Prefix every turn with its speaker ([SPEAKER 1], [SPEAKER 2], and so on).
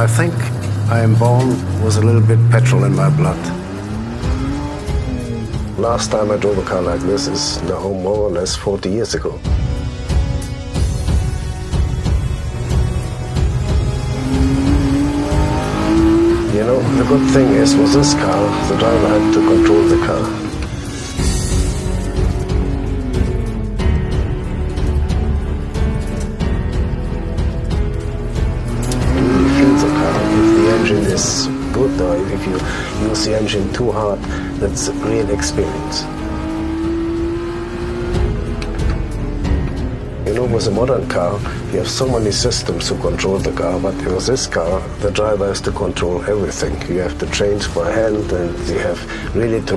[SPEAKER 1] I think I am born with a little bit petrol in my blood. Last time I drove a car like this is now more or less 40 years ago. You know, the good thing is, with this car, the driver had to control the car. You really feel the car. If the engine is good, or if you use the engine too hard, that's a real experience. You know, with a modern car, you have so many systems to control the car, but with this car, the driver has to control everything. You have to change by hand, and you have really to